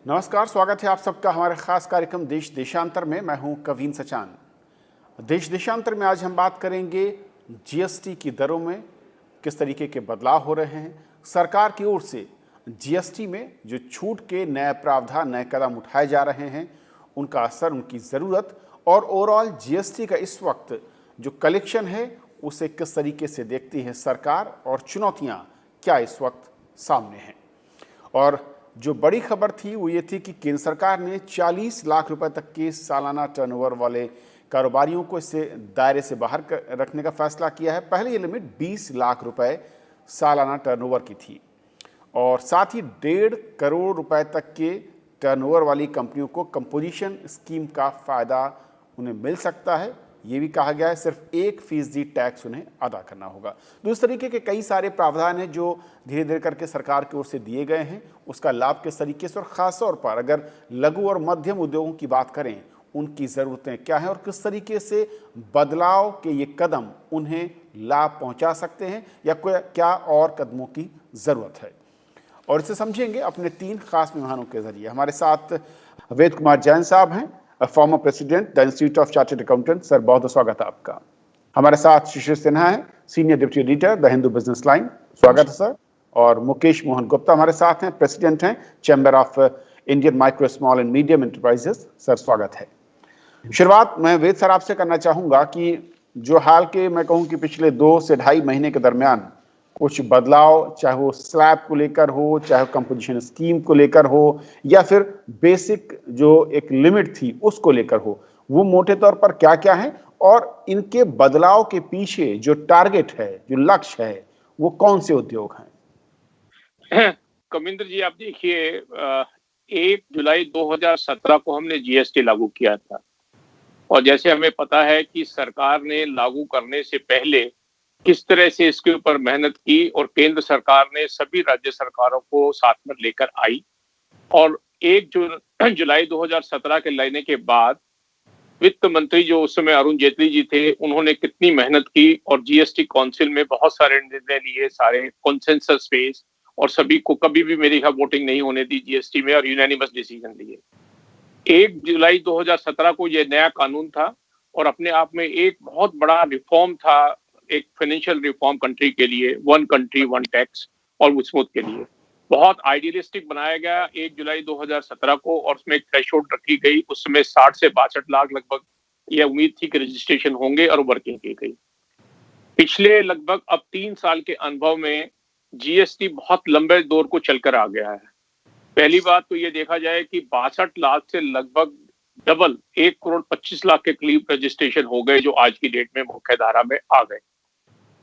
नमस्कार, स्वागत है आप सबका हमारे खास कार्यक्रम देश देशांतर में। मैं हूं कवीन सचान। देश देशांतर में आज हम बात करेंगे जीएसटी की दरों में किस तरीके के बदलाव हो रहे हैं। सरकार की ओर से जीएसटी में जो छूट के नए प्रावधान, नए कदम उठाए जा रहे हैं, उनका असर, उनकी ज़रूरत और ओवरऑल जीएसटी का इस वक्त जो कलेक्शन है उसे किस तरीके से देखती है सरकार और चुनौतियाँ क्या इस वक्त सामने हैं। और जो बड़ी खबर थी वो ये थी कि केंद्र सरकार ने 40 लाख रुपए तक के सालाना टर्नओवर वाले कारोबारियों को इससे दायरे से बाहर रखने का फैसला किया है। पहले ये लिमिट 20 लाख रुपए सालाना टर्नओवर की थी और साथ ही 1.5 करोड़ रुपए तक के टर्नओवर वाली कंपनियों को कंपोजिशन स्कीम का फ़ायदा उन्हें मिल सकता है। ये भी कहा गया है सिर्फ 1% टैक्स उन्हें अदा करना होगा। दूसरे तरीके के कई सारे प्रावधान हैं जो धीरे धीरे करके सरकार की ओर से दिए गए हैं। उसका लाभ किस तरीके से और ख़ास तौर पर अगर लघु और मध्यम उद्योगों की बात करें, उनकी ज़रूरतें क्या हैं और किस तरीके से बदलाव के ये कदम उन्हें लाभ पहुँचा सकते हैं या क्या और कदमों की ज़रूरत है, और इसे समझेंगे अपने 3 खास मेहमानों के जरिए। हमारे साथ वेद कुमार जैन साहब हैं, former president the institute of chartered accountant. Sir, बहुत बहुत स्वागत है आपका। हमारे साथ शिशिर सिन्हा है, senior deputy editor the Hindu business line. स्वागत है सर। और मुकेश मोहन गुप्ता हमारे साथ हैं, प्रेसिडेंट हैं chamber of Indian micro small and medium enterprises. Sir, स्वागत है। शुरुआत मैं वेद सर आपसे करना चाहूंगा कि जो हाल के, मैं कहूँ कि पिछले 2 से ढाई महीने के दरमियान कुछ बदलाव, चाहे वो स्लैब को लेकर हो, चाहे कंपोजिशन स्कीम को लेकर हो या फिर बेसिक जो एक लिमिट थी उसको लेकर हो, वो मोटे तौर पर क्या क्या है और इनके बदलाव के पीछे जो टारगेट है, जो लक्ष्य है, वो कौन से उद्योग हैं? कविंद्र जी, आप देखिए, 1 जुलाई 2017 को हमने जीएसटी लागू किया था और जैसे हमें पता है कि सरकार ने लागू करने से पहले किस तरह से इसके ऊपर मेहनत की और केंद्र सरकार ने सभी राज्य सरकारों को साथ में लेकर आई और 1 जुलाई 2017 के लेने के बाद वित्त मंत्री जो उस समय अरुण जेटली जी थे, उन्होंने कितनी मेहनत की और जीएसटी काउंसिल में बहुत सारे निर्णय लिए, सारे कॉन्सेंसस बेस, और सभी को कभी भी मेरी वोटिंग नहीं होने दी जीएसटी में और यूनानिमस डिसीजन लिए। 1 जुलाई 2017 को यह नया कानून था और अपने आप में एक बहुत बड़ा रिफॉर्म था, एक फाइनेंशियल रिफॉर्म कंट्री के लिए, 1 कंट्री 1 टैक्स और स्मूथ के लिए बहुत आइडियलिस्टिक बनाया गया 1 जुलाई 2017 को, और उसमें एक थ्रेशोल्ड रखी गई। उस समय 60 से 62 लाख लगभग यह उम्मीद थी कि रजिस्ट्रेशन होंगे और वर्किंग की गई। पिछले लगभग अब 3 साल के अनुभव में जीएसटी बहुत लंबे दौर को चलकर आ गया है। पहली बात तो ये देखा जाए कि 62 लाख से लगभग डबल 1 करोड़ 25 लाख के करीब रजिस्ट्रेशन हो गए जो आज की डेट में मुख्य धारा में आ गए।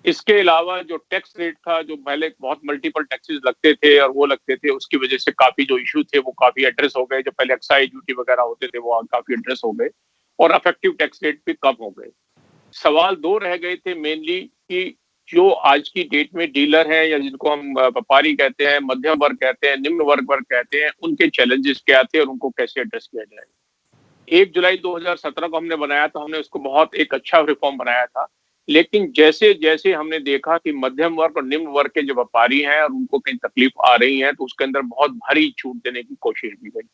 इसके अलावा जो टैक्स रेट था, जो पहले बहुत मल्टीपल टैक्सेस लगते थे और वो लगते थे, उसकी वजह से काफी जो इश्यू थे वो काफी एड्रेस हो गए। जो पहले एक्साइज ड्यूटी वगैरह होते थे वो काफी एड्रेस हो गए और अफेक्टिव टैक्स रेट भी कम हो गए। सवाल 2 रह गए थे मेनली कि जो आज की डेट में डीलर हैं या जिनको हम व्यापारी कहते हैं, मध्यम वर्ग कहते हैं, निम्न वर्ग कहते हैं, उनके चैलेंजेस क्या थे और उनको कैसे एड्रेस किया जाए। 1 जुलाई 2017 को हमने बनाया तो हमने उसको बहुत एक अच्छा रिफॉर्म बनाया था, लेकिन जैसे जैसे हमने देखा कि मध्यम वर्ग और निम्न वर्ग के जो व्यापारी हैं और उनको कई तकलीफ आ रही है, तो उसके अंदर बहुत भारी छूट देने की कोशिश की गई।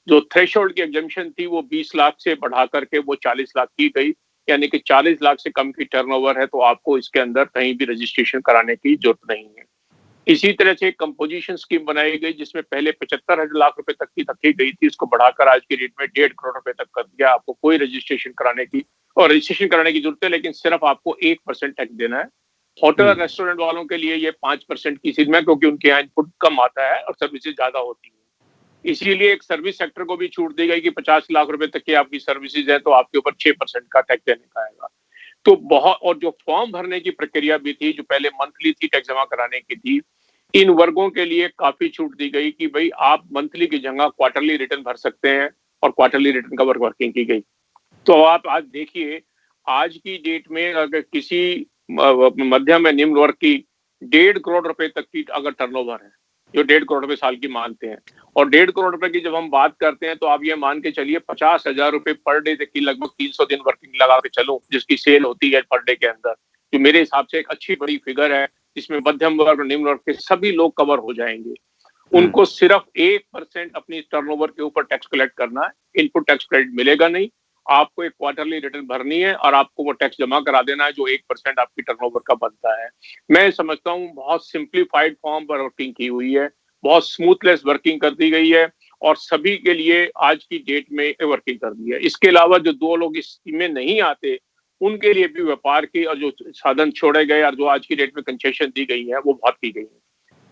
जो थ्रेशोल्ड की एग्जम्पशन थी वो 20 लाख से बढ़ा करके वो 40 लाख की गई, यानी कि 40 लाख से कम की टर्नओवर है तो आपको इसके अंदर कहीं भी रजिस्ट्रेशन कराने की जरूरत नहीं है। इसी तरह से कंपोजिशन स्कीम बनाई गई जिसमें पहले 75 लाख रुपए तक की रखी गई थी, इसको बढ़ाकर आज की डेट में 1.5 करोड़ रुपए तक कर दिया। आपको कोई रजिस्ट्रेशन कराने की जरूरत है, लेकिन सिर्फ आपको 1% टैक्स देना है। होटल और रेस्टोरेंट वालों के लिए ये 5% की सीमा है, क्योंकि उनके यहाँ इनपुट कम आता है और सर्विसेज ज्यादा होती है। इसीलिए एक सर्विस सेक्टर को भी छूट दी गई कि 50 लाख रुपए तक की आपकी सर्विसेज है तो आपके ऊपर 6% का टैक्स देने का आएगा। तो बहुत, और जो फॉर्म भरने की प्रक्रिया भी थी, जो पहले मंथली थी टैक्स जमा कराने की थी, इन वर्गों के लिए काफी छूट दी गई कि भाई आप मंथली की जगह क्वार्टरली रिटर्न भर सकते हैं और क्वार्टरली रिटर्न का वर्किंग की गई। तो आप आज देखिए, आज की डेट में अगर किसी मध्यम या निम्न वर्ग की 1.5 करोड़ रुपए तक की अगर टर्नओवर है, जो 1.5 करोड़ रुपए साल की मानते हैं, और 1.5 करोड़ रुपए की जब हम बात करते हैं तो आप ये मान के चलिए 50,000 रुपए पर डे की लगभग 300 दिन वर्किंग लगा के चलो जिसकी सेल होती है पर डे के अंदर, जो मेरे हिसाब से एक अच्छी बड़ी फिगर है जिसमें मध्यम वर्ग और निम्न वर्ग के सभी लोग कवर हो जाएंगे। उनको सिर्फ 1% अपनी टर्नओवर के ऊपर टैक्स कलेक्ट करना है। इनपुट टैक्स क्रेडिट मिलेगा नहीं, आपको एक क्वार्टरली रिटर्न भरनी है और आपको वो टैक्स जमा करा देना है जो 1% आपकी टर्नओवर का बनता है। मैं समझता हूँ बहुत सिंप्लीफाइड फॉर्म पर वर्किंग की हुई है, बहुत स्मूथलेस वर्किंग कर दी गई है और सभी के लिए आज की डेट में वर्किंग कर दी है। इसके अलावा जो 2 लोग इस स्कीम में नहीं आते उनके लिए भी व्यापार की और जो साधन छोड़े गए और जो आज की डेट में कंसेशन दी गई है वो बहुत की गई है।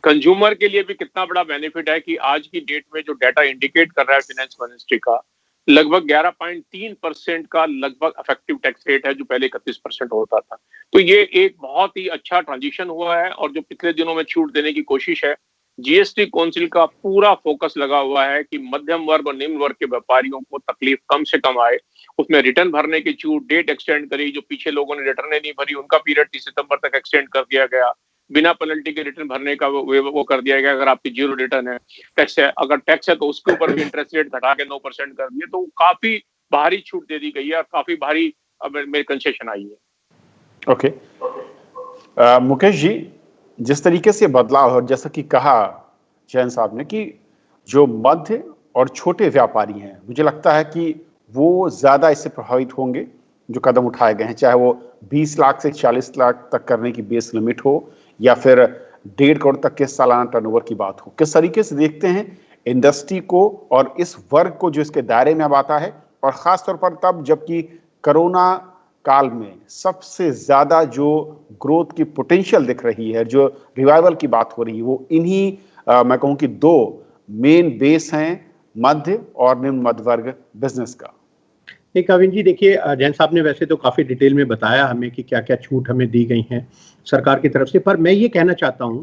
कंज्यूमर के लिए भी कितना बड़ा बेनिफिट है कि आज की डेट में जो डाटा इंडिकेट कर रहा है फाइनेंस मिनिस्ट्री का, लगभग 11.3% का लगभग इफेक्टिव टैक्स रेट है जो पहले 31% होता था। तो ये एक बहुत ही अच्छा ट्रांजिशन हुआ है और जो पिछले दिनों में छूट देने की कोशिश है, जीएसटी काउंसिल का पूरा फोकस लगा हुआ है कि मध्यम वर्ग और निम्न वर्ग के व्यापारियों को तकलीफ कम से कम आए। उसमें रिटर्न भरने की छूट, डेट एक्सटेंड करी, जो पीछे लोगों ने रिटर्न नहीं भरी उनका पीरियड 30 सितंबर तक एक्सटेंड कर दिया गया, बिना पेनल्टी के रिटर्न भरने का वो कर दिया गया। अगर आपकी जीरो रिटर्न है, टैक्स है, अगर टैक्स है तो उसके ऊपर भी इंटरेस्ट रेट घटा के 9% कर दिए। तो काफी भारी छूट दे दी गई है और काफी भारी मेरी कंसेशन आई है। ओके, मुकेश जी, जिस तरीके से बदलाव और जैसा कि कहा जैन साहब ने कि जो मध्य और छोटे व्यापारी हैं, मुझे लगता है कि वो ज्यादा इससे प्रभावित होंगे जो कदम उठाए गए हैं, चाहे वो 20 लाख से 40 लाख तक करने की बेस लिमिट हो या फिर 1.5 करोड़ तक के सालाना टर्नओवर की बात हो। किस तरीके से देखते हैं इंडस्ट्री को और इस वर्ग को जो इसके दायरे में अब आता है, और खासतौर पर तब जबकि कोरोना काल में सबसे ज्यादा जो ग्रोथ की पोटेंशियल दिख रही है, जो रिवाइवल की बात हो रही है, वो इन्हीं मैं कहूं कि 2 मेन बेस हैं, मध्य और निम्न मध्य वर्ग बिजनेस का। कविन जी, देखिए, जैन साहब ने वैसे तो काफी डिटेल में बताया हमें कि क्या क्या छूट हमें दी गई हैं सरकार की तरफ से, पर मैं ये कहना चाहता हूं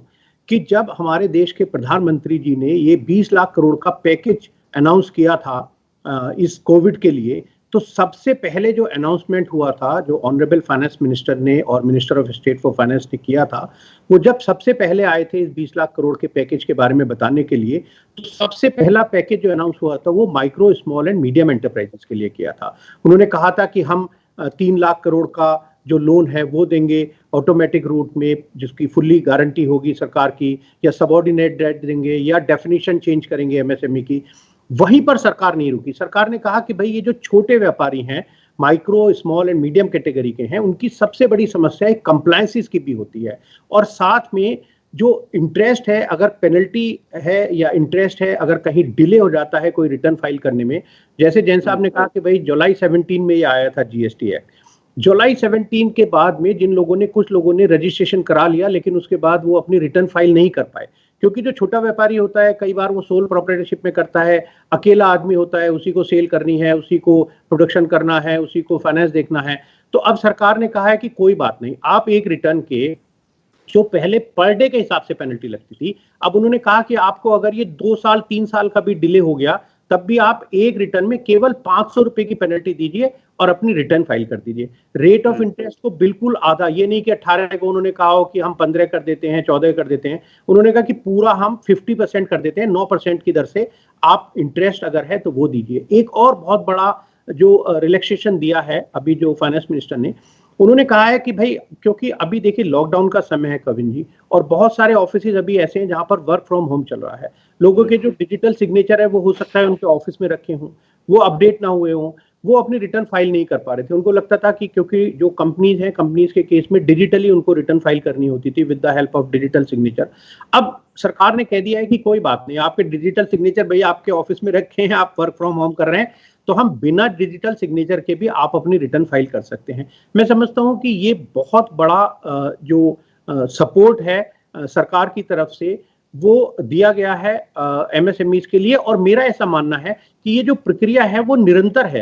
कि जब हमारे देश के प्रधानमंत्री जी ने ये 20 लाख करोड़ का पैकेज अनाउंस किया था इस कोविड के लिए, तो सबसे पहले जो अनाउंसमेंट हुआ था, जो ऑनरेबल फाइनेंस मिनिस्टर ने और minister of state for finance ने किया था, वो जब सबसे पहले आए थे इस 20 लाख करोड़ के पैकेज के बारे में बताने के लिए, तो सबसे पहला पैकेज जो अनाउंस हुआ था वो micro, small and medium enterprises के लिए किया था। उन्होंने कहा था कि हम 3 लाख करोड़ का जो लोन है वो देंगे ऑटोमेटिक रूट में, जिसकी फुल्ली गारंटी होगी सरकार की, या सबऑर्डिनेट डेट देंगे, या डेफिनेशन चेंज करेंगे एमएसएमई की। वहीं पर सरकार नहीं रुकी। सरकार ने कहा कि भाई ये जो छोटे व्यापारी हैं, micro, small and medium category के हैं, उनकी सबसे बड़ी समस्या एक कंप्लायंसेस की भी होती है, और साथ में जो इंटरेस्ट है, अगर पेनल्टी है या इंटरेस्ट है, अगर कहीं डिले हो जाता है कोई रिटर्न फाइल करने में, जैसे जैन साहब ने कहा कि भाई जुलाई 17 में ये आया था जीएसटी एक्ट, जुलाई 17 के बाद में जिन लोगों ने, कुछ लोगों ने रजिस्ट्रेशन करा लिया लेकिन उसके बाद वो अपनी रिटर्न फाइल नहीं कर पाए, क्योंकि जो छोटा व्यापारी होता है कई बार वो सोल प्रोप्राइटरशिप में करता है, अकेला आदमी होता है, उसी को सेल करनी है, उसी को प्रोडक्शन करना है, उसी को फाइनेंस देखना है। तो अब सरकार ने कहा है कि कोई बात नहीं, आप एक रिटर्न के जो पहले पर डे के हिसाब से पेनल्टी लगती थी, अब उन्होंने कहा कि आपको अगर ये 2 साल 3 साल का भी डिले हो गया तब भी आप एक रिटर्न में केवल 500 रुपए की पेनल्टी दीजिए और अपनी रिटर्न फाइल कर दीजिए। रेट ऑफ इंटरेस्ट को बिल्कुल आधा, ये नहीं कि 18 को उन्होंने कहा हो कि हम 15 कर देते हैं, 14 कर देते हैं, उन्होंने कहा कि पूरा हम 50% कर देते हैं, 9% की दर से आप इंटरेस्ट अगर है तो वो दीजिए। एक और बहुत बड़ा जो रिलैक्सेशन दिया है अभी जो फाइनेंस मिनिस्टर ने, उन्होंने कहा है कि भाई, क्योंकि अभी देखिए लॉकडाउन का समय है कविन जी, और बहुत सारे ऑफिसेज अभी ऐसे हैं जहां पर वर्क फ्रॉम होम चल रहा है, लोगों के जो डिजिटल सिग्नेचर है वो हो सकता है उनके ऑफिस में रखे हों, वो अपडेट ना हुए हों, वो अपनी रिटर्न फाइल नहीं कर पा रहे थे। उनको लगता था कि क्योंकि जो कंपनीज हैं, कंपनीज के केस में डिजिटली उनको रिटर्न फाइल करनी होती थी with the help of digital signature. अब सरकार ने कह दिया है कि कोई बात नहीं, आपके डिजिटल सिग्नेचर भैया आपके ऑफिस में रखे हैं, आप वर्क फ्रॉम होम कर रहे हैं, तो हम बिना डिजिटल सिग्नेचर के भी आप अपनी रिटर्न फाइल कर सकते हैं। मैं समझता हूं कि ये बहुत बड़ा जो सपोर्ट है सरकार की तरफ से वो दिया गया है एमएसएमईज के लिए, और मेरा ऐसा मानना है कि ये जो प्रक्रिया है वो निरंतर है,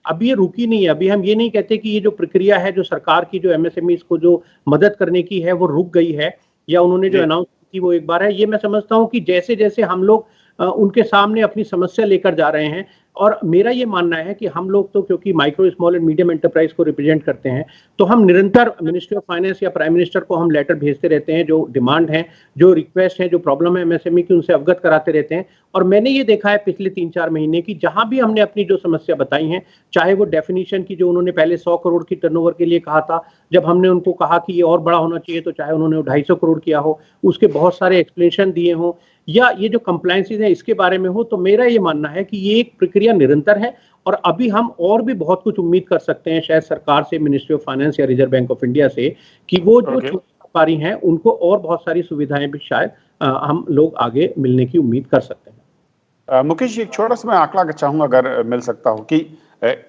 अभी ये रुकी नहीं है। अभी हम ये नहीं कहते कि ये जो प्रक्रिया है जो सरकार की जो एमएसएमईज को जो मदद करने की है वो रुक गई है, या उन्होंने जो अनाउंस की वो एक बार है। ये मैं समझता हूं कि जैसे जैसे हम लोग उनके सामने अपनी समस्या लेकर जा रहे हैं और मेरा ये मानना है कि हम लोग तो क्योंकि micro small and medium enterprise को रिप्रेजेंट करते हैं, तो हम निरंतर मिनिस्ट्री ऑफ फाइनेंस या प्राइम मिनिस्टर को हम लेटर भेजते रहते हैं, जो डिमांड है, जो रिक्वेस्ट है, जो प्रॉब्लम है एमएसएमई की, उनसे अवगत कराते रहते हैं। और मैंने ये देखा है पिछले 3-4 महीने की जहां भी हमने अपनी जो समस्या बताई है, चाहे वो डेफिनेशन की जो उन्होंने पहले 100 करोड़ की टर्नओवर के लिए कहा था, जब हमने उनको कहा कि ये और बड़ा होना चाहिए, तो चाहे उन्होंने 250 करोड़ किया हो, उसके बहुत सारे एक्सप्लेनेशन दिए हों, या ये जो कंप्लायंसेस है इसके बारे में हो, तो मेरा ये मानना है कि ये एक प्रक्रिया निरंतर है और अभी हम और भी बहुत कुछ उम्मीद कर सकते हैं शायद सरकार से, मिनिस्ट्री ऑफ फाइनेंस या रिजर्व बैंक ऑफ इंडिया से, कि वो जो छोटे व्यापारी हैं उनको और बहुत सारी सुविधाएं भी शायद हम लोग आगे मिलने की उम्मीद कर सकते हैं। मुकेश जी, एक छोटा सा मैं आंकड़ा चाहूंगा अगर मिल सकता हो कि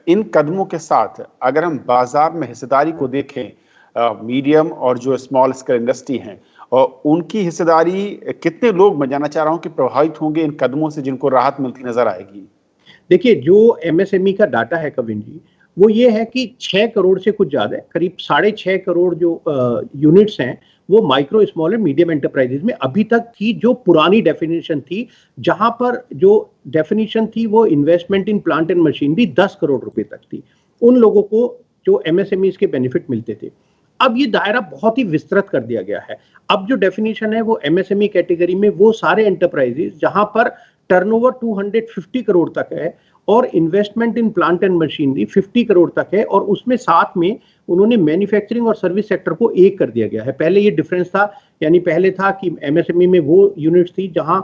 इन कदमों के साथ अगर हम बाजार में हिस्सेदारी को देखें, मीडियम और जो स्मॉल स्केल इंडस्ट्री हैं, और उनकी हिस्सेदारी कितने लोग, मैं जानना चाह रहा हूं कि प्रभावित होंगे इन कदमों से, जिनको राहत मिलती नजर आएगी? देखिए, जो एमएसएमई का डाटा है कविन जी, वो ये है कि 6 करोड़ से कुछ ज्यादा है, करीब 6.5 करोड़ जो यूनिट्स हैं, वो micro small and medium enterprises में अभी तक की जो पुरानी डेफिनेशन थी, जहां पर जो डेफिनेशन थी वो investment in plant and machinery 10 crore रुपए तक थी, उन लोगों को जो एमएसएमई के बेनिफिट मिलते थे। अब ये दायरा बहुत ही विस्तृत कर दिया गया है। अब जो डेफिनेशन है वो एमएसएमई कैटेगरी में वो सारे एंटरप्राइजेज जहां पर टर्नओवर 250 करोड़ तक है और investment in plant and machinery 50 crore तक है, और उसमें साथ में उन्होंने मैन्युफैक्चरिंग और सर्विस सेक्टर को एक कर दिया गया है। पहले ये डिफरेंस था, यानी पहले था कि एमएसएमई में वो यूनिट्स थी जहां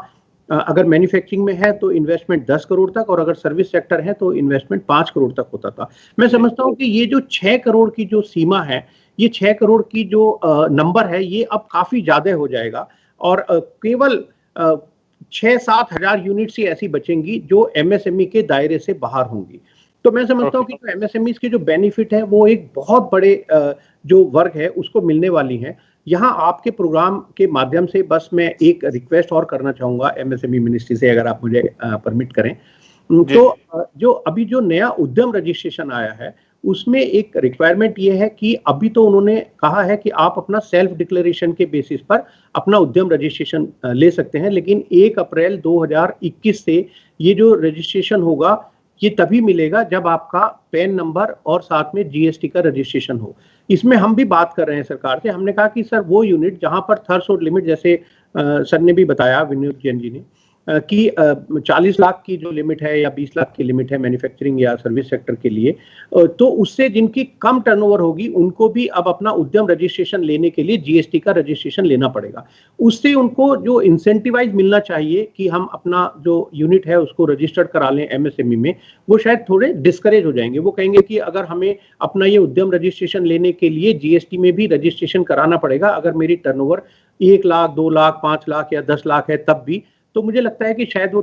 अगर मैन्युफैक्चरिंग में है तो इन्वेस्टमेंट 10 करोड़ तक, और अगर सर्विस सेक्टर है तो इन्वेस्टमेंट 5 करोड़ तक होता था। मैं समझता हूं कि ये जो 6 करोड़ की जो सीमा है, ये 6 करोड़ की जो नंबर है, ये अब काफी ज्यादा हो जाएगा और केवल 6-7 हजार यूनिट्स ही ऐसी बचेंगी जो एमएसएमई के दायरे से बाहर होंगी। तो मैं समझता हूं कि जो एमएसएमई के जो बेनिफिट है वो एक बहुत बड़े जो वर्ग है उसको मिलने वाली है। यहाँ आपके प्रोग्राम के माध्यम से बस मैं एक रिक्वेस्ट और करना चाहूंगा एमएसएमई मिनिस्ट्री से, अगर आप मुझे परमिट करें, तो जो अभी जो नया उद्यम रजिस्ट्रेशन आया है उसमें एक रिक्वायरमेंट ये है कि अभी तो उन्होंने कहा है कि आप अपना सेल्फ डिक्लेरेशन के बेसिस पर अपना उद्यम रजिस्ट्रेशन ले सकते हैं, लेकिन 1 अप्रैल 2021 से ये जो रजिस्ट्रेशन होगा ये तभी मिलेगा जब आपका पैन नंबर और साथ में जीएसटी का रजिस्ट्रेशन हो। इसमें हम भी बात कर रहे हैं सरकार से, हमने कहा कि सर वो यूनिट जहां पर थ्रेशोल्ड लिमिट, जैसे सर ने भी बताया, विनोद जैन जी ने, कि 40 लाख की जो लिमिट है या 20 लाख की लिमिट है मैन्युफैक्चरिंग या सर्विस सेक्टर के लिए, तो उससे जिनकी कम टर्नओवर होगी उनको भी अब अपना उद्यम रजिस्ट्रेशन लेने के लिए जीएसटी का रजिस्ट्रेशन लेना पड़ेगा। उससे उनको जो इंसेंटिवाइज मिलना चाहिए कि हम अपना जो यूनिट है उसको रजिस्टर्ड करा लें एमएसएमई में, वो शायद थोड़े डिस्करेज हो जाएंगे। वो कहेंगे कि अगर हमें अपना ये उद्यम रजिस्ट्रेशन लेने के लिए जीएसटी में भी रजिस्ट्रेशन कराना पड़ेगा अगर मेरी टर्नओवर 1 लाख, 2 लाख, 5 लाख या 10 लाख है तब भी, तो मुझे लगता है कि शायद वो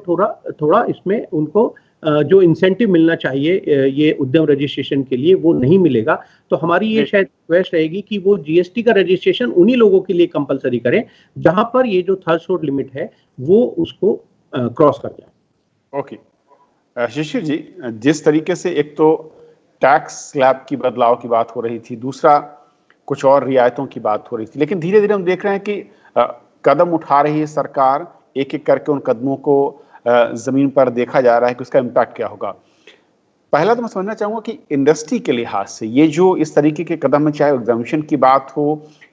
थोड़ा इसमें उनको जो इंसेंटिव मिलना चाहिए ये उद्यम रजिस्ट्रेशन के लिए वो नहीं मिलेगा। तो हमारी ये शायद रिक्वेस्ट रहेगी कि वो जीएसटी का रजिस्ट्रेशन उन्हीं लोगों के लिए कंपलसरी करें जहां पर ये जो थ्रेशोल्ड लिमिट है वो उसको क्रॉस कर जाए। ओके शिशिर जी, जिस तरीके से एक तो टैक्स स्लैब की बदलाव की बात हो रही थी, दूसरा कुछ और रियायतों की बात हो रही थी, लेकिन धीरे धीरे हम देख रहे हैं कि कदम उठा रही है सरकार, एक एक करके उन कदमों को जमीन पर देखा जा रहा है कि उसका इम्पैक्ट क्या होगा। पहला तो मैं समझना चाहूंगा कि इंडस्ट्री के लिहाज से ये जो इस तरीके के कदम है, चाहे एग्जामिशन की बात हो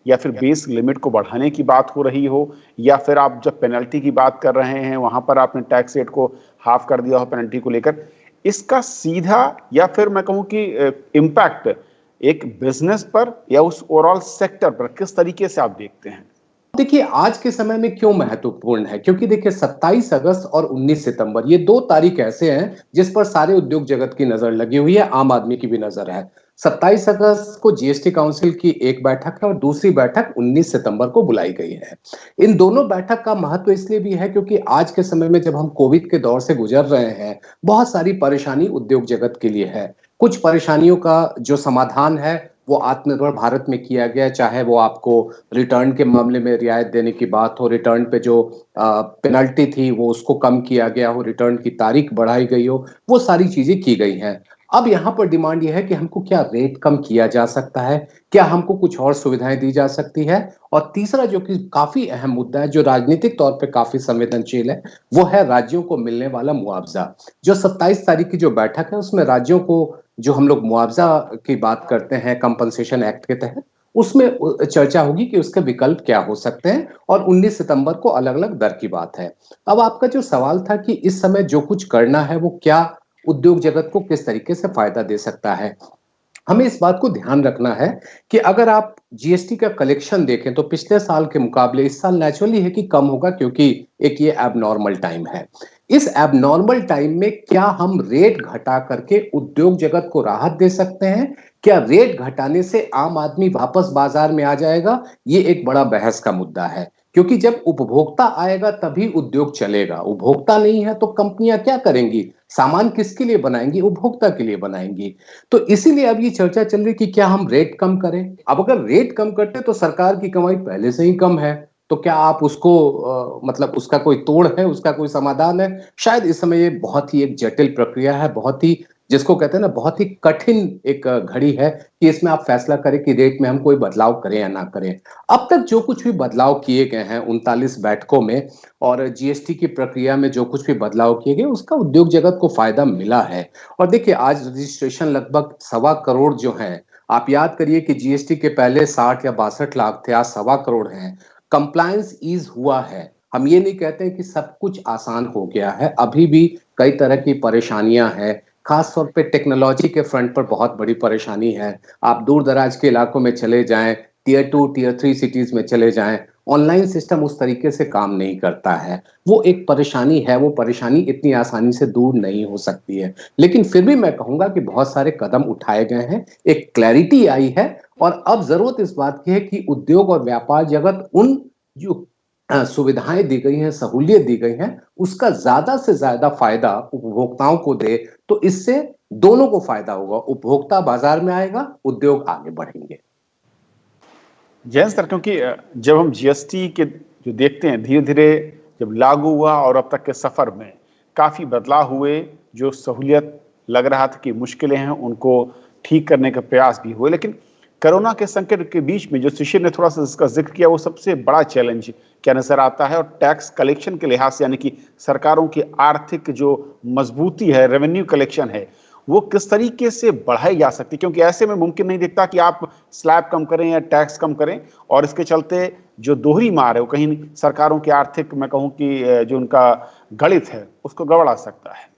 या फिर बेस लिमिट को बढ़ाने की बात हो रही हो, या फिर आप जब पेनल्टी की बात कर रहे हैं वहां पर आपने टैक्स रेट को हाफ कर दिया हो पेनल्टी को लेकर, इसका सीधा या फिर मैं कहूँ कि इम्पैक्ट एक बिजनेस पर या उस ओवरऑल सेक्टर पर किस तरीके से आप देखते हैं? देखिए, आज के समय में क्यों महत्वपूर्ण है, क्योंकि देखिए 27 अगस्त और 19 सितंबर ये 2 तारीख ऐसे हैं जिस पर सारे उद्योग जगत की नजर लगी हुई है, आम आदमी की भी नजर है। 27 अगस्त को जीएसटी काउंसिल की एक बैठक है और दूसरी बैठक 19 सितंबर को बुलाई गई है। इन दोनों बैठक का महत्व इसलिए भी है क्योंकि आज के समय में जब हम कोविड के दौर से गुजर रहे हैं, बहुत सारी परेशानी उद्योग जगत के लिए है। कुछ परेशानियों का जो समाधान है वो आत्मनिर्भर भारत में किया गया, चाहे वो आपको रिटर्न के मामले में रियायत देने की बात हो, रिटर्न पे जो पेनल्टी थी वो उसको कम किया गया हो, रिटर्न की तारीख बढ़ाई गई हो, वो सारी चीजें की गई हैं। अब यहाँ पर डिमांड यह है कि हमको क्या रेट कम किया जा सकता है, क्या हमको कुछ और सुविधाएं दी जा सकती है। और तीसरा जो कि काफी अहम मुद्दा है, जो राजनीतिक तौर पे काफी संवेदनशील है, वो है राज्यों को मिलने वाला मुआवजा। जो 27 तारीख की जो बैठक है, उसमें राज्यों को जो हम लोग मुआवजा की बात करते हैं कंपनसेशन एक्ट के तहत, उसमें चर्चा होगी कि उसके विकल्प क्या हो सकते हैं, और 19 सितंबर को अलग अलग दर की बात है। अब आपका जो सवाल था कि इस समय जो कुछ करना है वो क्या उद्योग जगत को किस तरीके से फायदा दे सकता है, हमें इस बात को ध्यान रखना है कि अगर आप जीएसटी का कलेक्शन देखें तो पिछले साल के मुकाबले इस साल नेचुरली है कि कम होगा, क्योंकि एक ये एबनॉर्मल टाइम है। इस एबनॉर्मल टाइम में क्या हम रेट घटा करके उद्योग जगत को राहत दे सकते हैं, क्या रेट घटाने से आम आदमी वापस बाजार में आ जाएगा, ये एक बड़ा बहस का मुद्दा है। क्योंकि जब उपभोक्ता आएगा तभी उद्योग चलेगा, उपभोक्ता नहीं है तो कंपनियां क्या करेंगी, सामान किसके लिए बनाएंगी, उपभोक्ता के लिए बनाएंगी। तो इसीलिए अब ये चर्चा चल रही कि क्या हम रेट कम करें। अब अगर रेट कम करते तो सरकार की कमाई पहले से ही कम है, तो क्या आप उसको मतलब उसका कोई तोड़ है, उसका कोई समाधान है? शायद इस समय ये बहुत ही एक जटिल प्रक्रिया है, बहुत ही जिसको कहते हैं ना, बहुत ही कठिन एक घड़ी है कि इसमें आप फैसला करें कि रेट में हम कोई बदलाव करें या ना करें। अब तक जो कुछ भी बदलाव किए गए हैं 39 बैठकों में और जीएसटी की प्रक्रिया में जो कुछ भी बदलाव किए गए, उसका उद्योग जगत को फायदा मिला है। और देखिए आज रजिस्ट्रेशन लगभग 1.25 करोड़ जो है, आप याद करिए कि जीएसटी के पहले 60 या 62 लाख थे, आज 1.25 करोड़ हैं। कंप्लायंस ईज हुआ है। हम ये नहीं कहते कि सब कुछ आसान हो गया है, अभी भी कई तरह की परेशानियां हैं, खास तौर पे टेक्नोलॉजी के फ्रंट पर बहुत बड़ी परेशानी है। आप दूर दराज के इलाकों में चले जाएं, टियर 2 टियर 3 सिटीज में चले जाएं, ऑनलाइन सिस्टम उस तरीके से काम नहीं करता है। वो एक परेशानी है, वो परेशानी इतनी आसानी से दूर नहीं हो सकती है। लेकिन फिर भी मैं कहूंगा कि बहुत सारे कदम उठाए गए हैं, एक क्लैरिटी आई है, और अब जरूरत इस बात की है कि उद्योग और व्यापार जगत उन जो सुविधाएं दी गई हैं, सहूलियत दी गई हैं, उसका ज्यादा से ज्यादा फायदा उपभोक्ताओं को दे, तो इससे दोनों को फायदा होगा, उपभोक्ता बाजार में आएगा, उद्योग आगे बढ़ेंगे। जयंत सर, क्योंकि जब हम जीएसटी के जो देखते हैं धीरे धीरे जब लागू हुआ और अब तक के सफर में काफी बदलाव हुए, जो सहूलियत लग रहा था कि मुश्किलें हैं उनको ठीक करने का प्रयास भी हुए, लेकिन कोरोना के संकट के बीच में जो शिशिर ने थोड़ा सा इसका जिक्र किया, वो सबसे बड़ा चैलेंज क्या नजर आता है। और टैक्स कलेक्शन के लिहाज से, यानी कि सरकारों की आर्थिक जो मजबूती है, रेवेन्यू कलेक्शन है, वो किस तरीके से बढ़ाई जा सकती है, क्योंकि ऐसे में मुमकिन नहीं दिखता कि आप स्लैब कम करें या टैक्स कम करें और इसके चलते जो दोहरी मार है वो कहीं सरकारों की आर्थिक, मैं कहूं कि जो उनका गणित है उसको गड़बड़ा सकता है।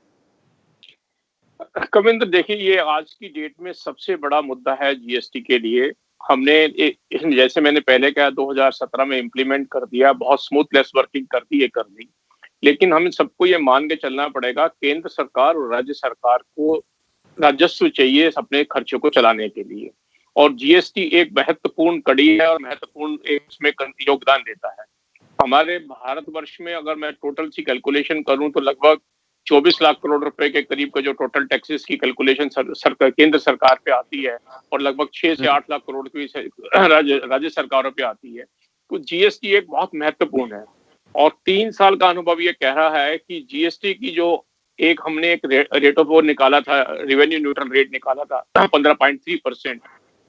कविंद्र, देखिए ये आज की डेट में सबसे बड़ा मुद्दा है जीएसटी के लिए। हमने जैसे मैंने पहले कहा 2017 में इम्प्लीमेंट कर दिया, बहुत स्मूथलेस वर्किंग कर दी, कर दी। लेकिन हमें सबको ये मान के चलना पड़ेगा, केंद्र सरकार और राज्य सरकार को राजस्व चाहिए अपने खर्चों को चलाने के लिए, और जीएसटी एक महत्वपूर्ण कड़ी है और महत्वपूर्ण एक उसमें योगदान देता है। हमारे भारतवर्ष में अगर मैं टोटल सी कैलकुलेशन करूं तो लगभग 24 लाख करोड़ रुपए के करीब का जो टोटल टैक्सेस की कैलकुलेशन केंद्र सरकार पे आती है, और लगभग 6 से 8 लाख करोड़ की राज्य सरकारों पे आती है। तो जीएसटी एक बहुत महत्वपूर्ण है, और 3 साल का अनुभव ये कह रहा है कि जीएसटी की जो हमने एक रेट ऑफ वो निकाला था, रेवेन्यू न्यूट्रल रेट निकाला था 15.3%,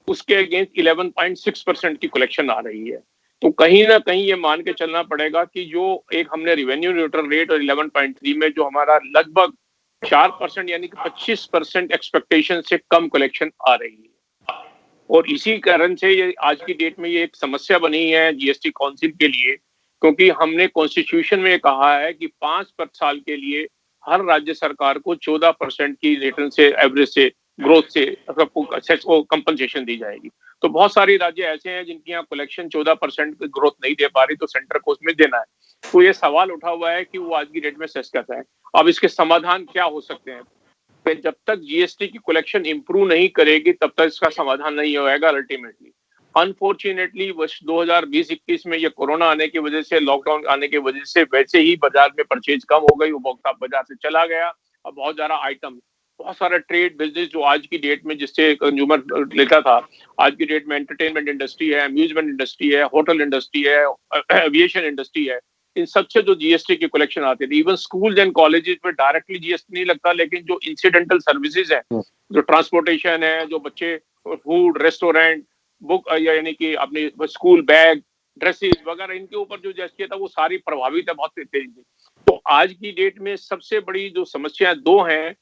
उसके अगेंस्ट 11.6% की कलेक्शन आ रही है। तो कहीं ना कहीं ये मान के चलना पड़ेगा कि जो एक हमने रेवेन्यू न्यूट्रल रेट और 11.3 में जो हमारा लगभग 4% यानी कि 25% एक्सपेक्टेशन से कम कलेक्शन आ रही है, और इसी कारण से ये आज की डेट में ये एक समस्या बनी है जीएसटी काउंसिल के लिए, क्योंकि हमने कॉन्स्टिट्यूशन में कहा है कि 5 साल के लिए हर राज्य सरकार को 14% की रिटर्न से एवरेज से ग्रोथ से को कंपनसेशन दी जाएगी। तो बहुत सारे राज्य ऐसे हैं जिनकी यहाँ कलेक्शन 14% की ग्रोथ नहीं दे पा रही, तो सेंटर को उसमें देना है। तो ये सवाल उठा हुआ है कि वो आज की डेट में सेस करता है। अब इसके समाधान क्या हो सकते हैं? जब तक जीएसटी की कलेक्शन इंप्रूव नहीं करेगी तब तक इसका समाधान नहीं होगा अल्टीमेटली। अनफॉर्चुनेटली वर्ष 2020-21 में ये कोरोना आने की वजह से, लॉकडाउन आने की वजह से वैसे ही बाजार में परचेज कम हो गई, उपभोक्ता बाजार से चला गया। अब बहुत ज्यादा आइटम, बहुत सारा ट्रेड बिजनेस जो आज की डेट में जिससे कंज्यूमर लेता था, आज की डेट में एंटरटेनमेंट इंडस्ट्री है, अम्यूजमेंट इंडस्ट्री है, होटल इंडस्ट्री है, एविएशन इंडस्ट्री है, इन सबसे जो जीएसटी की कलेक्शन आती थी। इवन स्कूल्स एंड कॉलेजेस में डायरेक्टली जीएसटी नहीं लगता, लेकिन जो इंसिडेंटल सर्विसेज है, जो ट्रांसपोर्टेशन है, जो बच्चे फूड, रेस्टोरेंट, बुक यानी कि अपनी स्कूल बैग, ड्रेसेस वगैरह, इनके ऊपर जो जीएसटी था वो सारी प्रभावित है बहुत तेजी से। तो आज की डेट में सबसे बड़ी जो समस्या दो हैं,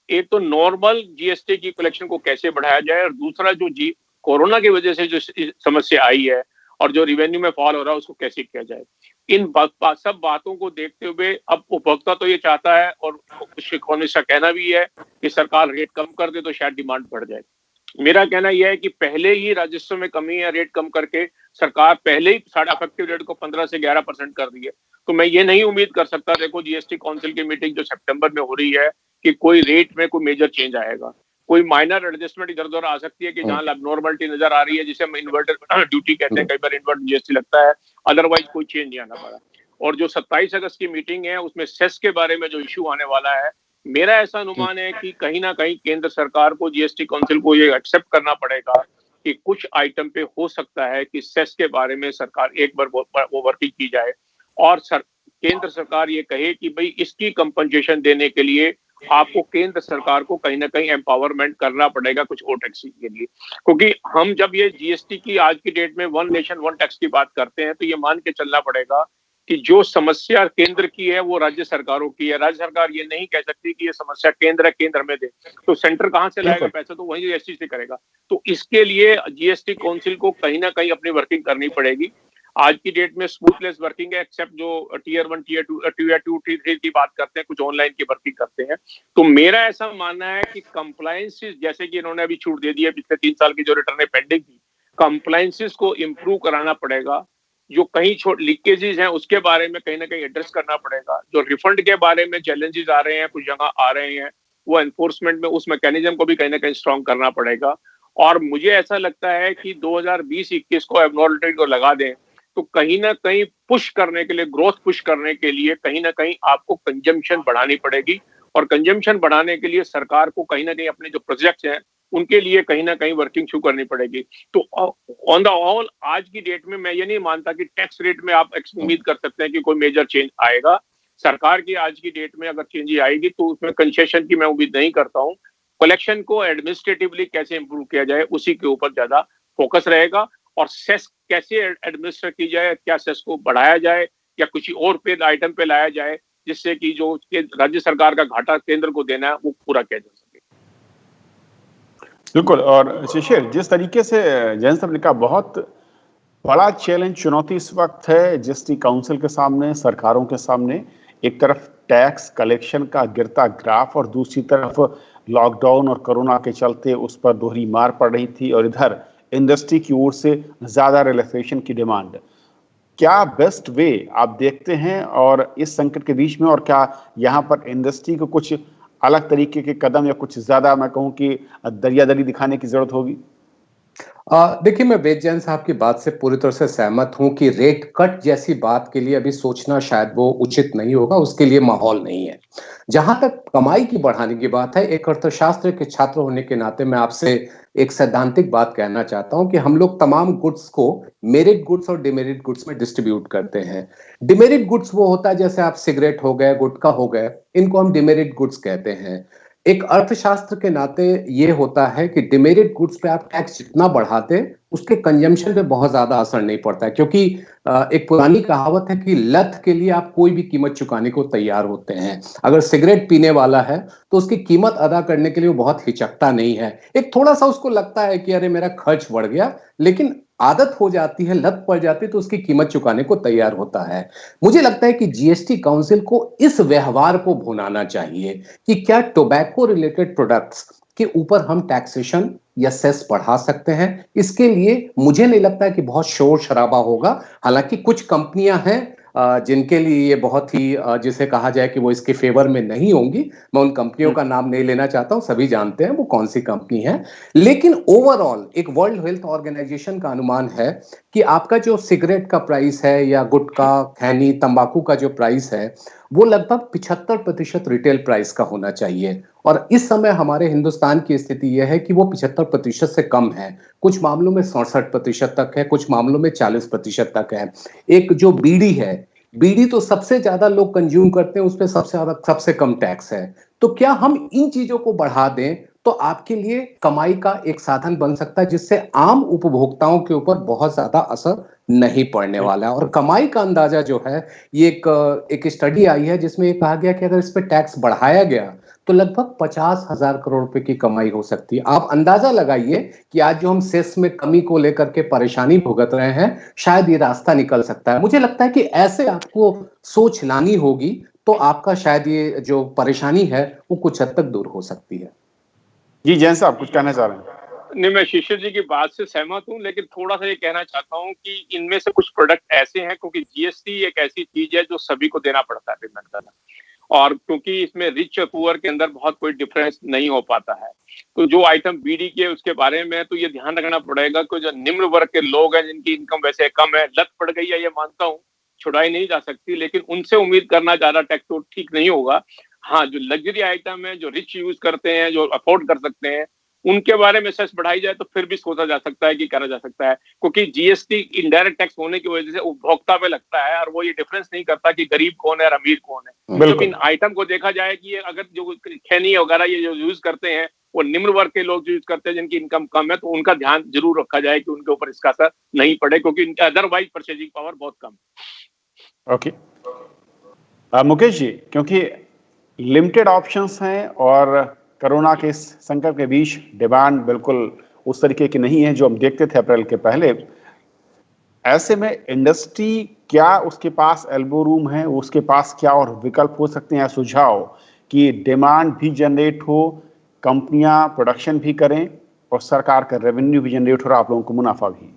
एक तो नॉर्मल जीएसटी की कलेक्शन को कैसे बढ़ाया जाए, और दूसरा जो कोरोना की वजह से जो समस्या आई है और जो रिवेन्यू में फॉल हो रहा है उसको कैसे किया जाए। इन सब बातों को देखते हुए अब उपभोक्ता तो ये चाहता है, और कुछ इकोनॉमिस्ट का कहना भी है कि सरकार रेट कम कर दे तो शायद डिमांड बढ़ जाए। मेरा कहना यह है कि पहले ही राजस्व में कमी है, रेट कम करके सरकार पहले ही साढ़े इफेक्टिव रेट को 15 से 11% कर दी है। तो मैं ये नहीं उम्मीद कर सकता, देखो जीएसटी काउंसिल की मीटिंग जो सितंबर में हो रही है, कि कोई रेट में कोई मेजर चेंज आएगा। कोई माइनर एडजस्टमेंट इधर उधर आ सकती है कि जहां एबनॉर्मलिटी नजर आ रही है, जिसे हम इन्वर्टर ड्यूटी कहते हैं, कई बार इन्वर्ट जीएसटी लगता है, अदरवाइज कोई चेंज नहीं आना पड़ा। और जो 27 अगस्त की मीटिंग है उसमें सेस के बारे में जो इश्यू आने वाला है, मेरा ऐसा अनुमान है कि कहीं ना कहीं केंद्र सरकार को, जीएसटी काउंसिल को ये एक्सेप्ट करना पड़ेगा कि कुछ आइटम पे हो सकता है कि सेस के बारे में सरकार एक बार वो वर्किंग की जाए, और केंद्र सरकार ये कहे कि भाई इसकी कंपनसेशन देने के लिए आपको केंद्र सरकार को कहीं ना कहीं एम्पावरमेंट करना पड़ेगा कुछ और टैक्स के लिए। क्योंकि हम जब ये जीएसटी की आज की डेट में वन नेशन वन टैक्स की बात करते हैं, तो ये मान के चलना पड़ेगा कि जो समस्या केंद्र की है वो राज्य सरकारों की है। राज्य सरकार ये नहीं कह सकती कि ये समस्या केंद्र है, केंद्र में दे, तो सेंटर कहां से लाएगा पैसा, तो वही जीएसटी से करेगा। तो इसके लिए जीएसटी काउंसिल को कहीं ना कहीं अपनी वर्किंग करनी पड़ेगी। आज की डेट में स्मूथलेस वर्किंग है, एक्सेप्ट जो टीयर 1, टीयर 2, टीयर 2, टीयर 3 की बात करते हैं, कुछ ऑनलाइन की वर्किंग करते हैं। तो मेरा ऐसा मानना है कि कंप्लायंसेस, जैसे कि इन्होंने अभी छूट दे दी है, पिछले 3 साल की जो रिटर्न पेंडिंग थी, कंप्लायंसेस को इम्प्रूव कराना पड़ेगा। जो कहीं लीकेजेस हैं उसके बारे में कहीं ना कहीं एड्रेस करना पड़ेगा। जो रिफंड के बारे में चैलेंजेस आ रहे हैं, कुछ जगह आ रहे हैं, वो एनफोर्समेंट में उस मैकेनिज्म को भी कहीं ना कहीं स्ट्रॉन्ग करना पड़ेगा। और मुझे ऐसा लगता है कि 2020-21 को एबनॉर्मलिटी को लगा दें, तो कहीं ना कहीं पुश करने के लिए, ग्रोथ पुश करने के लिए कहीं ना कहीं आपको कंजम्पशन बढ़ानी पड़ेगी, और कंजम्पशन बढ़ाने के लिए सरकार को कहीं ना कहीं अपने जो प्रोजेक्ट्स हैं उनके लिए कहीं ना कहीं वर्किंग शुरू करनी पड़ेगी। तो ऑन द ऑल आज की डेट में मैं ये नहीं मानता कि टैक्स रेट में आप उम्मीद कर सकते हैं कि कोई मेजर चेंज आएगा। सरकार की आज की डेट में अगर चेंज आएगी तो उसमें कंसेशन की मैं उम्मीद नहीं करता हूँ। कलेक्शन को एडमिनिस्ट्रेटिवली कैसे इंप्रूव किया जाए उसी के ऊपर ज्यादा फोकस रहेगा, और सेस कैसे एडमिनिस्टर की जाए, क्या सेस को बढ़ाया जाए या कुछ और पे आइटम पे लाया जाए, जिससे कि जो राज्य सरकार का घाटा केंद्र को देना है वो पूरा किया जा सके। बिल्कुल। और शिशिर, जिस तरीके से जैन साहब ने कहा, बहुत बड़ा चैलेंज, चुनौती इस वक्त है जीएसटी काउंसिल के सामने, सरकारों के सामने। एक तरफ टैक्स कलेक्शन का गिरता ग्राफ, और दूसरी तरफ लॉकडाउन और कोरोना के चलते उस पर दोहरी मार पड़ रही थी, और इधर इंडस्ट्री की ओर से ज्यादा रिलैक्सेशन की डिमांड। क्या बेस्ट वे आप देखते हैं और इस संकट के बीच में, और क्या यहाँ पर इंडस्ट्री को कुछ अलग तरीके के कदम या कुछ ज्यादा, मैं कहूँ कि दरियादरी दिखाने की जरूरत होगी? देखिए, मैं वेद जैन साहब की बात से पूरी तरह से सहमत हूं कि रेट कट जैसी बात के लिए अभी सोचना शायद वो उचित नहीं होगा, उसके लिए माहौल नहीं है। जहां तक कमाई की बढ़ाने की बात है, एक अर्थशास्त्र के छात्र होने के नाते मैं आपसे एक सैद्धांतिक बात कहना चाहता हूं कि हम लोग तमाम गुड्स को मेरिट गुड्स और डिमेरिट गुड्स में डिस्ट्रीब्यूट करते हैं। डिमेरिट गुड्स वो होता है जैसे आप सिगरेट हो गए, गुटखा हो गए, इनको हम डिमेरिट गुड्स कहते हैं। एक अर्थशास्त्र के नाते ये होता है कि डिमेरिट गुड्स पे आप टैक्स जितना बढ़ाते, उसके कंजम्पशन पे बहुत ज्यादा असर नहीं पड़ता है, क्योंकि एक पुरानी कहावत है कि लत के लिए आप कोई भी कीमत चुकाने को तैयार होते हैं। अगर सिगरेट पीने वाला है तो उसकी कीमत अदा करने के लिए वो बहुत हिचकता नहीं है। एक थोड़ा सा उसको लगता है कि अरे मेरा खर्च बढ़ गया, लेकिन आदत हो जाती है, लत पड़ जाती है, तो उसकी कीमत चुकाने को तैयार होता है। मुझे लगता है कि जीएसटी काउंसिल को इस व्यवहार को भुनाना चाहिए कि क्या टोबैको रिलेटेड प्रोडक्ट्स के ऊपर हम टैक्सेशन या सेस बढ़ा सकते हैं। इसके लिए मुझे नहीं लगता कि बहुत शोर शराबा होगा। हालांकि कुछ कंपनियां हैं जिनके लिए ये बहुत ही जिसे कहा जाए कि वो इसके फेवर में नहीं होंगी। मैं उन कंपनियों का नाम नहीं लेना चाहता हूं, सभी जानते हैं वो कौन सी कंपनी है। लेकिन ओवरऑल एक वर्ल्ड हेल्थ ऑर्गेनाइजेशन का अनुमान है कि आपका जो सिगरेट का प्राइस है या गुटखा, खैनी, तंबाकू का जो प्राइस है वो लगभग 75% रिटेल प्राइस का होना चाहिए। और इस समय हमारे हिंदुस्तान की स्थिति यह है कि वो 75% से कम है। कुछ मामलों में 67% तक है, कुछ मामलों में 40% तक है। एक जो बीड़ी है, बीड़ी तो सबसे ज्यादा लोग कंज्यूम करते हैं, उस पर सबसे कम टैक्स है। तो क्या हम इन चीजों को बढ़ा दें तो आपके लिए कमाई का एक साधन बन सकता है, जिससे आम उपभोक्ताओं के ऊपर बहुत ज्यादा असर नहीं पड़ने वाला है। और कमाई का अंदाजा जो है, ये एक स्टडी आई है जिसमें ये कहा गया कि अगर इस पे टैक्स बढ़ाया गया तो लगभग 50,000 करोड़ रुपए की कमाई हो सकती है। आप अंदाजा लगाइए कि आज जो हम सेस में कमी को लेकर के परेशानी भुगत रहे हैं, शायद ये रास्ता निकल सकता है। मुझे लगता है कि ऐसे आपको सोच लानी होगी तो आपका शायद ये जो परेशानी है वो कुछ हद तक दूर हो सकती है। जी जैन साहब कुछ कहना चाह रहे हैं? नहीं, मैं शिशिर जी की बात से सहमत हूं, लेकिन थोड़ा सा ये कहना चाहता हूं कि इनमें से कुछ प्रोडक्ट ऐसे हैं, क्योंकि जीएसटी एक ऐसी चीज है जो सभी को देना पड़ता है पेमेंट करना, और क्योंकि इसमें रिच और पुअर के अंदर बहुत कोई डिफरेंस नहीं हो पाता है, तो जो आइटम बीडी के उसके बारे में तो ये ध्यान रखना पड़ेगा कि जो निम्न वर्ग के लोग हैं जिनकी इनकम वैसे कम है, लत पड़ गई है, ये मानता हूँ, छुड़ाई नहीं जा सकती, लेकिन उनसे उम्मीद करना ज्यादा टैक्स तो ठीक नहीं होगा। हाँ, जो लग्जरी आइटम है, जो रिच यूज करते हैं, जो अफोर्ड कर सकते हैं, उनके बारे में सेस बढ़ाई जाए तो फिर भी सोचा जा सकता है कि करा जा सकता है, क्योंकि जीएसटी इनडायरेक्ट टैक्स होने की वजह से उपभोक्ता पे लगता है और वो ये डिफरेंस नहीं करता कि गरीब कौन है और अमीर कौन है। जब इन आइटम को देखा जाए कि ये अगर जो खैनी वगैरह ये जो यूज करते हैं वो निम्न वर्ग के लोग यूज करते हैं जिनकी इनकम कम है, तो उनका ध्यान जरूर रखा जाए कि उनके ऊपर इसका असर नहीं पड़े, क्योंकि इनका अदरवाइज परचेजिंग पावर बहुत कम है। ओके मुकेश जी, क्योंकि लिमिटेड ऑप्शंस हैं और कोरोना के इस संकट के बीच डिमांड बिल्कुल उस तरीके की नहीं है जो हम देखते थे अप्रैल के पहले, ऐसे में इंडस्ट्री क्या उसके पास एल्बो रूम है, उसके पास क्या और विकल्प हो सकते हैं, सुझाव कि डिमांड भी जनरेट हो, कंपनियां प्रोडक्शन भी करें और सरकार का रेवेन्यू भी जनरेट हो और आप लोगों को मुनाफा भी?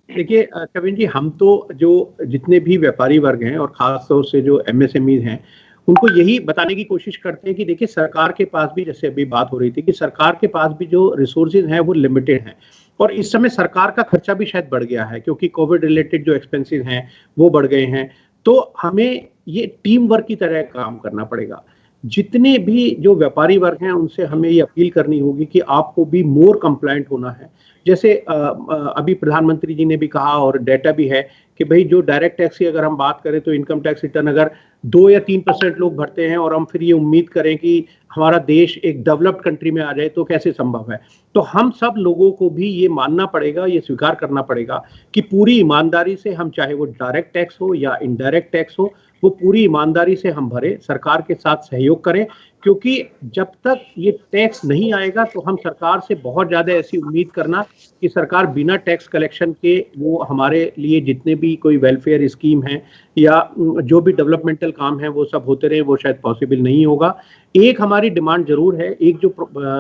देखिए कविन जी, हम तो जो जितने भी व्यापारी वर्ग हैं और खासतौर से जो एमएसएमई हैं, उनको यही बताने की कोशिश करते हैं कि देखिए सरकार के पास भी, जैसे अभी बात हो रही थी कि सरकार के पास भी जो रिसोर्सेज हैं वो लिमिटेड हैं, और इस समय सरकार का खर्चा भी शायद बढ़ गया है क्योंकि कोविड रिलेटेड जो एक्सपेंसेस हैं वो बढ़ गए हैं। तो हमें ये टीम वर्क की तरह काम करना पड़ेगा। जितने भी जो व्यापारी वर्ग हैं उनसे हमें ये अपील करनी होगी कि आपको भी मोर कंप्लायंट होना है। जैसे अभी प्रधानमंत्री जी ने भी कहा और डेटा भी है कि भाई जो डायरेक्ट टैक्स की अगर हम बात करें तो इनकम टैक्स रिटर्न अगर 2 या 3% लोग भरते हैं और हम फिर ये उम्मीद करें कि हमारा देश एक डेवलप्ड कंट्री में आ जाए तो कैसे संभव है। तो हम सब लोगों को भी ये मानना पड़ेगा, ये स्वीकार करना पड़ेगा कि पूरी ईमानदारी से हम, चाहे वो डायरेक्ट टैक्स हो या इनडायरेक्ट टैक्स हो, वो पूरी ईमानदारी से हम भरें, सरकार के साथ सहयोग करें, क्योंकि जब तक ये टैक्स नहीं आएगा तो हम सरकार से बहुत ज्यादा ऐसी उम्मीद करना कि सरकार बिना टैक्स कलेक्शन के वो हमारे लिए जितने भी कोई वेलफेयर स्कीम है या जो भी डेवलपमेंटल काम है वो सब होते रहे, वो शायद पॉसिबल नहीं होगा। एक हमारी डिमांड जरूर है, एक जो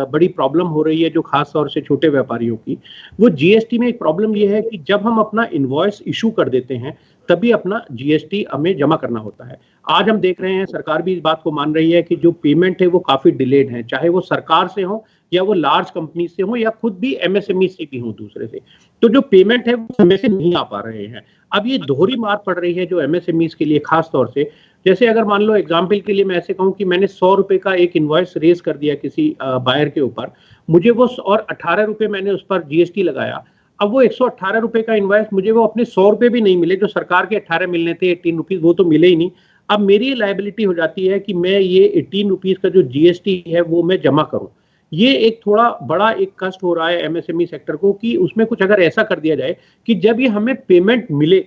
बड़ी प्रॉब्लम हो रही है जो खास तौर से छोटे व्यापारियों की, वो जीएसटी में एक प्रॉब्लम ये है कि जब हम अपना इनवॉइस इशू कर देते हैं तभी अपना जीएसटी हमें जमा करना होता है। आज हम देख रहे हैं सरकार भी इस बात को मान रही है कि जो पेमेंट है वो काफी डिलेड है, चाहे वो सरकार से हो या वो लार्ज कंपनी से हो या खुद भी एमएसएमई से भी हो दूसरे से, तो जो पेमेंट है वो समय से नहीं आ पा रहे हैं। अब ये दोहरी मार पड़ रही है जो एमएसएमई के लिए खास तौर से। जैसे अगर मान लो एग्जाम्पल के लिए मैं ऐसे कहूँ कि मैंने 100 रुपए का एक इनवॉइस रेज कर दिया किसी बायर के ऊपर, मुझे वो और 18 रुपए मैंने उस पर जीएसटी लगाया। अब वो 118 रुपए का इनवॉइस मुझे वो अपने 100 रुपए भी नहीं मिले जो सरकार के 18 मिलने थे, 18 रुपीज, वो तो मिले ही नहीं। अब मेरी लायबिलिटी हो जाती है कि मैं ये 18 रुपीज का जो जीएसटी है वो मैं जमा करूं। ये एक थोड़ा बड़ा एक कष्ट हो रहा है एमएसएमई सेक्टर को कि उसमें कुछ अगर ऐसा कर दिया जाए कि जब ये हमें पेमेंट मिले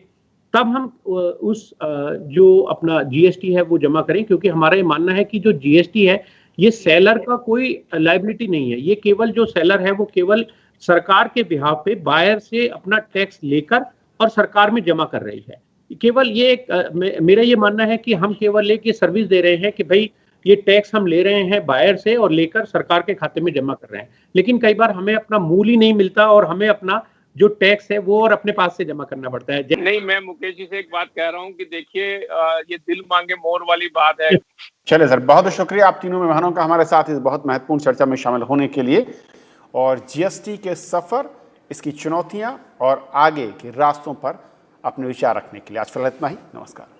तब हम उस जो अपना जीएसटी है वो जमा करें, क्योंकि हमारा ये मानना है कि जो जीएसटी है ये सेलर का कोई लायबिलिटी नहीं है, ये केवल जो सेलर है वो केवल सरकार के बिहाफ पे बायर से अपना टैक्स लेकर और सरकार में जमा कर रही है। केवल ये एक मेरा ये मानना है कि हम केवल एक ये सर्विस दे रहे हैं कि भाई ये टैक्स हम ले रहे हैं बायर से और लेकर सरकार के खाते में जमा कर रहे हैं, लेकिन कई बार हमें अपना मूल ही नहीं मिलता और हमें अपना जो टैक्स है वो और अपने पास से जमा करना पड़ता है। नहीं, मैं मुकेश जी से एक बात कह रहा हूँ कि देखिए ये दिल मांगे मोर वाली बात है। चलिए सर, बहुत बहुत शुक्रिया आप तीनों मेहमानों का हमारे साथ इस बहुत महत्वपूर्ण चर्चा में शामिल होने के लिए, और जीएसटी के सफर, इसकी चुनौतियां और आगे के रास्तों पर अपने विचार रखने के लिए। आज फिलहाल इतना ही, नमस्कार।